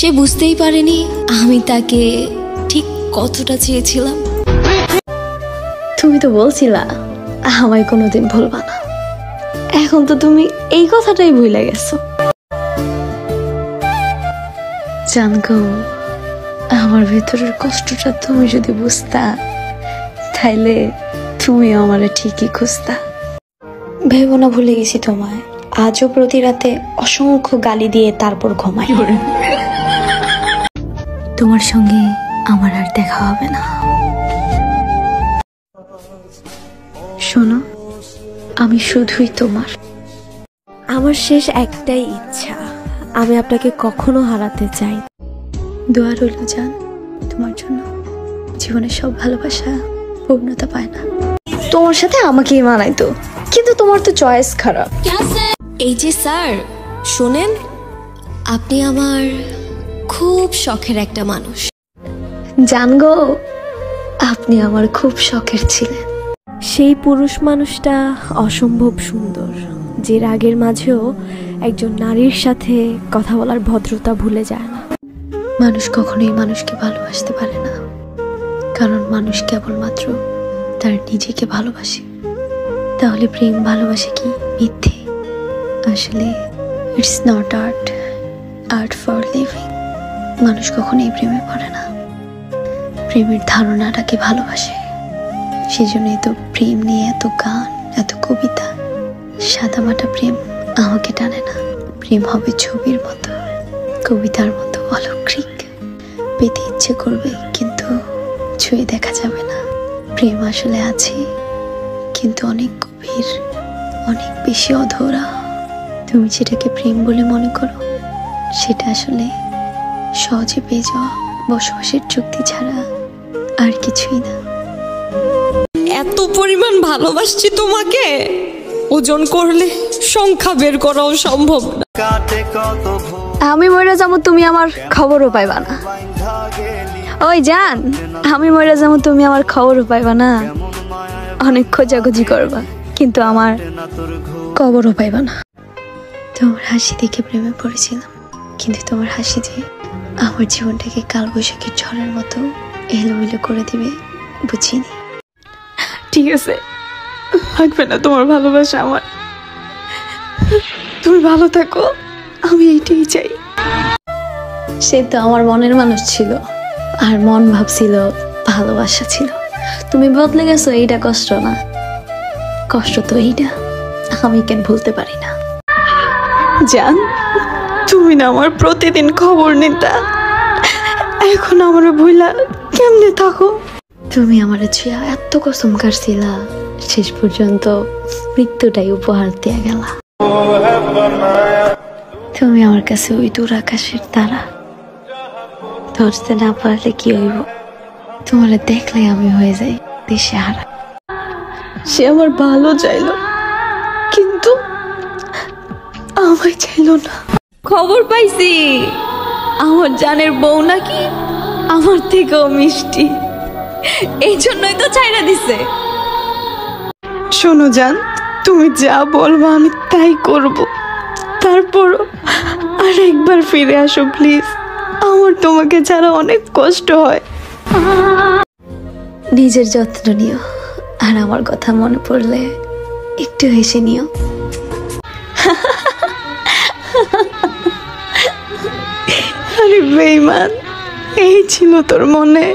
সে বুঝতেই পারেনি আমি তাকে ঠিক কতটা চেয়েছিলাম। তুমি তো বলছিলা আমায় কোনোদিন ভুলবা না, এখন তো তুমি এই কথাটাই ভুলে গেছো। জানগো, আমার ভেতরের কষ্টটা তুমি যদি বুঝতা তাইলে তুমিও আমারে ঠিকই খুঁজতা। ভেবো না ভুলে গেছি তোমায়, আজও প্রতি রাতে অসংখ্য গালি দিয়ে তারপর ঘুমাই। তোমার সঙ্গে আমার আর দেখা হবে না। শোনো, আমি শুধুই তোমার। আমার শেষ একটাই ইচ্ছা, আমি আপনাকে কখনো হারাতে চাই। দোয়া রইল জান তোমার জন্য। জীবনের সব ভালোবাসা পূর্ণতা পায় না। তোমার সাথে আমাকেই মানাইতো, কিন্তু তোমার তো চয়েস খারাপ। এই যে স্যার শোনেন, আপনি আমার খুব শখের একটা মানুষ। জানগো, আপনি আমার খুব শখের ছিলেন। সেই পুরুষ মানুষটা অসম্ভব সুন্দর, যে রাগের মাঝেও একজন নারীর সাথে কথা বলার ভদ্রতা ভুলে যায় না। মানুষ কখনোই মানুষকে ভালোবাসতে পারে না, কারণ মানুষ কেবলমাত্র তার নিজেকে ভালোবাসে। তাহলে প্রেম ভালোবাসে কি মিথ্যে? আসলে it's not art, art for living. মানুষ কখনোই প্রেমে পড়ে না, প্রেমের ধারণাটাকে ভালোবাসে। সেজন্যই তো প্রেম নিয়ে এত গান, এত কবিতা। সাদামাটা প্রেম আমাকে টানে না। প্রেম হবে ছবির মতো, কবিতার মতো অলৌকিক। পেতে ইচ্ছে করবে কিন্তু ছুঁয়ে দেখা যাবে না। প্রেম আসলে আছে, কিন্তু অনেক গভীর, অনেক বেশি অধরা। তুমি যেটাকে প্রেম বলে মনে করো, সেটা আসলে সহজে পেয়ে যাওয়া বসবাসের চুক্তি ছাড়া আর কিছুই না। এত পরিমাণ ভালোবাসছি তোমাকে, ওজন করলে সংখ্যা বের করাও সম্ভব না। আমি মরে যাবো, তুমি আমার খবরও পাইবা না। ওই জান, আমি মরে যাবো, তুমি আমার খবরও পাইবা না। অনেক খোঁজাখুঁজি করবা, কিন্তু আমার খবরও পাইবা না। তোমার হাসি দেখে প্রেমে পড়েছিলাম, কিন্তু তোমার হাসি যে আমার জীবনটাকে কালবৈশাখীর ঝড়ের মতো এলোমেলো করে দিবে বুঝিনি। ঠিক আছে, লাগবে না তোমার ভালোবাসা আমার। তুমি ভালো থাকো, আমি এইটাই চাই। সে তো আমার মনের মানুষ ছিল, আর মন ভাবছিল ভালোবাসা ছিল। তুমি বদলে গেছো, এইটা কষ্ট না? কষ্ট তো এইটা, আমি কেন ভুলতে পারি না। জান, তুমি না আমার প্রতিদিন খবর নিতা, এখন আমার ভুলা কেমনে থাকো? তুমি আমার ছুঁয়া এত কসম কাটছিলা, শেষ পর্যন্ত মৃত্যুটাই উপহার দিয়ে গেলা। তুমি আমার কাছে ওই দূর আকাশের তারা, ধরতে না পারলে কি হইব? তোমার দেখলে আমি হয়ে যাই দেশে হারা। সে আমার ভালো চাইলো, কিন্তু আমায় চাইলো না। খবর পাইছি আমার জানের বউ নাকি আমার থেকেও মিষ্টি, এই জন্যই তো চাইনা দিছে। শোনো জান, তুমি যা বলবো আমি তাই করব। তারপরও আর একবার ফিরে আসো প্লিজ, আমার তোমাকে ছাড়া অনেক কষ্ট হয়। নিজের যত্ন নিও, আর আমার কথা মনে পড়লে একটু হেসে নিও। আরে বেঈমান, এই ছিল তোর মনে?